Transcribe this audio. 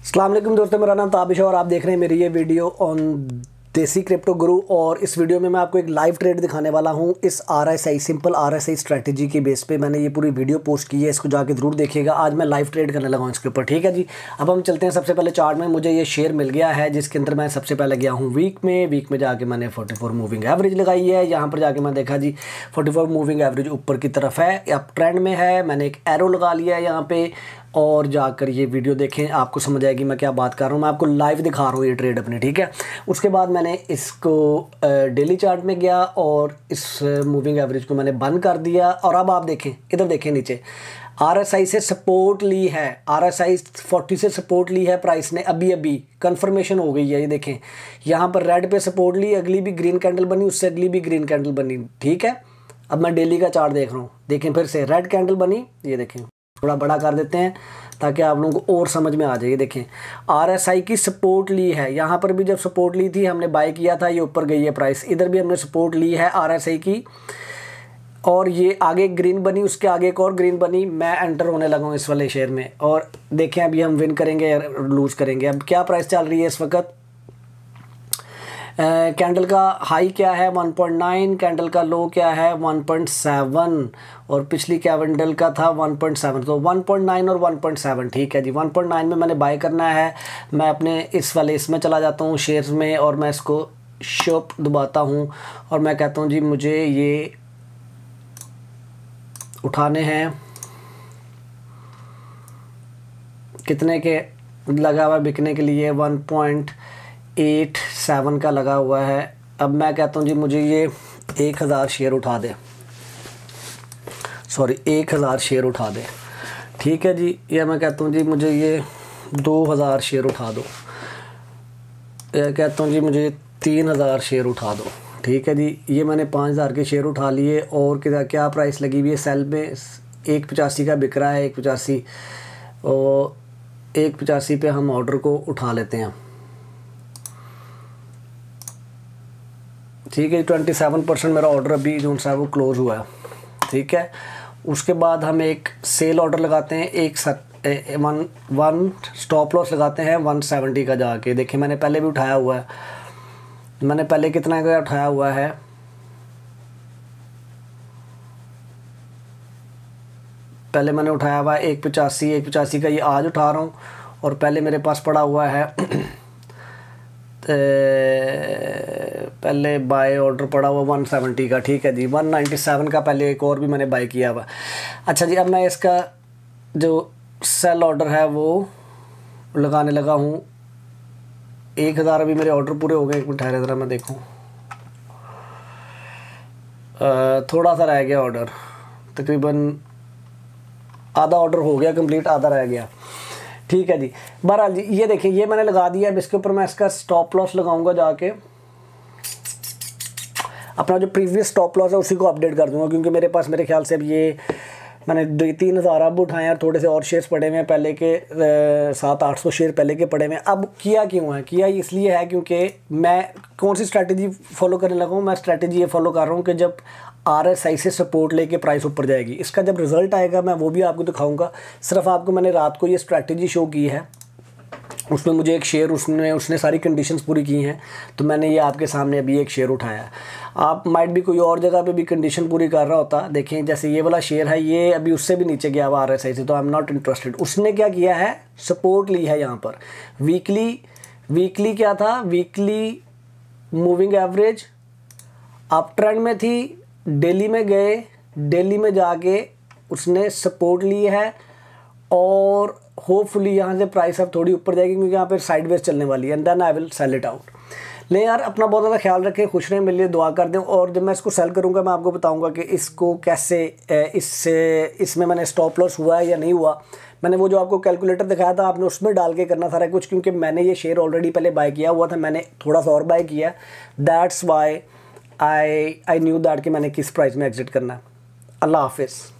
अस्सलाम वालेकुम दोस्तों, मेरा नाम ताबिश है और आप देख रहे हैं मेरी ये वीडियो ऑन देसी क्रिप्टो गुरु। और इस वीडियो में मैं आपको एक लाइव ट्रेड दिखाने वाला हूं इस RSI सिंपल RSI स्ट्रेटजी की बेस पे मैंने ये पूरी वीडियो पोस्ट की है, इसको जाके ज़रूर देखिएगा। आज मैं लाइव ट्रेड करने लगा हूं इसके ऊपर, ठीक है जी। अब हम चलते हैं। सबसे पहले चार्ट में मुझे ये शेयर मिल गया है जिसके अंदर मैं सबसे पहले गया हूँ वीक में जाके मैंने 44 मूविंग एवरेज लगाई है। यहाँ पर जाके मैं देखा जी 44 मूविंग एवरेज ऊपर की तरफ है, अप ट्रेंड में है। मैंने एक एरो लगा लिया है यहाँ पे और जाकर ये वीडियो देखें, आपको समझ आएगी मैं क्या बात कर रहा हूँ। मैं आपको लाइव दिखा रहा हूँ ये ट्रेड अपनी, ठीक है। उसके बाद मैंने इसको डेली चार्ट में गया और इस मूविंग एवरेज को मैंने बंद कर दिया। और अब आप देखें, इधर देखें नीचे RSI से सपोर्ट ली है, RSI 40 से सपोर्ट ली है प्राइस ने, अभी कंफर्मेशन हो गई है। ये देखें यहाँ पर रेड पे सपोर्ट ली, अगली भी ग्रीन कैंडल बनी, उससे अगली भी ग्रीन कैंडल बनी, ठीक है। अब मैं डेली का चार्ट देख रहा हूँ, देखें फिर से रेड कैंडल बनी। ये देखें, थोड़ा बड़ा कर देते हैं ताकि आप लोगों को और समझ में आ जाए। देखें RSI की सपोर्ट ली है, यहाँ पर भी जब सपोर्ट ली थी हमने बाय किया था, ये ऊपर गई है प्राइस। इधर भी हमने सपोर्ट ली है RSI की और ये आगे ग्रीन बनी, उसके आगे एक और ग्रीन बनी। मैं एंटर होने लगा हूँ इस वाले शेयर में और देखें अभी हम विन करेंगे या लूज़ करेंगे। अब क्या प्राइस चल रही है इस वक्त, कैंडल का हाई क्या है 1.9, कैंडल का लो क्या है 1.7 और पिछली कैंडल का था 1.7, तो 1.9 और 1.7, ठीक है जी। 1.9 में मैंने बाय करना है। मैं अपने इस वाले इसमें चला जाता हूँ शेयर्स में और मैं इसको शॉप दबाता हूँ और मैं कहता हूँ जी मुझे ये उठाने हैं। कितने के लगा हुआ बिकने के लिए 1.87 का लगा हुआ है। अब मैं कहता हूँ जी मुझे ये 1000 शेयर उठा दे, सॉरी 1000 शेयर उठा दे, ठीक है जी। या मैं कहता हूँ जी मुझे ये 2000 शेयर उठा दो, या कहता हूँ जी मुझे 3000 शेयर उठा दो, ठीक है जी। ये मैंने 5000 के शेयर उठा लिए और क्या प्राइस लगी हुई है सेल में 185 का बिक रहा है, 185 और 185 पे हम ऑर्डर को उठा लेते हैं, ठीक है। 27% मेरा ऑर्डर अभी जो सा वो क्लोज हुआ है, ठीक है। उसके बाद हम एक सेल ऑर्डर लगाते हैं, वन स्टॉप लॉस लगाते हैं 170 का जाके। देखिए मैंने पहले भी उठाया हुआ है, मैंने पहले कितना का उठाया हुआ है, पहले मैंने उठाया हुआ है 185 का, ये आज उठा रहा हूँ। और पहले मेरे पास पड़ा हुआ है पहले बाय ऑर्डर पड़ा हुआ 170 का, ठीक है जी। 197 का पहले एक और भी मैंने बाय किया हुआ। अच्छा जी, अब मैं इसका जो सेल ऑर्डर है वो लगाने लगा हूँ। 1000 अभी मेरे ऑर्डर पूरे हो गए, एक मिनट ठहरे ज़रा मैं देखूँ, थोड़ा सा रह गया ऑर्डर, तकरीबन आधा ऑर्डर हो गया कंप्लीट, आधा रह गया, ठीक है जी। बहरहाल जी ये देखिए ये मैंने लगा दिया। अब इसके ऊपर मैं इसका स्टॉप लॉस लगाऊंगा, जाके अपना जो प्रीवियस स्टॉप लॉस है उसी को अपडेट कर दूंगा, क्योंकि मेरे पास मेरे ख्याल से अब ये मैंने 2-3 हज़ार अब उठाए हैं, थोड़े से और शेयर्स पड़े हुए हैं, पहले के 700-800 शेयर पहले के पड़े हुए हैं। अब किया क्यों है, किया इसलिए है क्योंकि मैं कौन सी स्ट्रैटेजी फॉलो करने लगा हूँ। मैं स्ट्रैटेजी ये फॉलो कर रहा हूँ कि जब RSI से सपोर्ट लेके प्राइस ऊपर जाएगी, इसका जब रिज़ल्ट आएगा मैं वो भी आपको दिखाऊंगा। सिर्फ आपको मैंने रात को ये स्ट्रैटेजी शो की है, उसमें मुझे एक शेयर उसने सारी कंडीशंस पूरी की हैं, तो मैंने ये आपके सामने अभी एक शेयर उठाया है। आप माइट भी कोई और जगह पे भी कंडीशन पूरी कर रहा होता। देखें जैसे ये वाला शेयर है, ये अभी उससे भी नीचे गया हुआ RSI से, तो आई एम नॉट इंटरेस्टेड। उसने क्या किया है, सपोर्ट ली है यहाँ पर। वीकली क्या था, weekly moving average up trend में थी, डेली में गए, डेली में जाके उसने सपोर्ट ली है और होपफुली यहाँ से प्राइस अब थोड़ी ऊपर जाएगी, क्योंकि यहाँ पे साइडवेज चलने वाली है, and then I will sell it out. ले यार अपना बहुत ज़्यादा ख्याल रखें, खुश रहें, मेरे लिए दुआ कर दें। और जब मैं इसको सेल करूँगा मैं आपको बताऊँगा कि इसको कैसे इसमें मैंने स्टॉप लॉस हुआ है या नहीं हुआ। मैंने वो जो आपको कैलकुलेटर दिखाया था, आपने उसमें डाल के करना सारा कुछ, क्योंकि मैंने ये शेयर ऑलरेडी पहले बाय किया हुआ था, मैंने थोड़ा सा और बाय किया। That's why I knew that कि मैंने किस प्राइस में एग्जिट करना है। अल्लाह हाफिज़।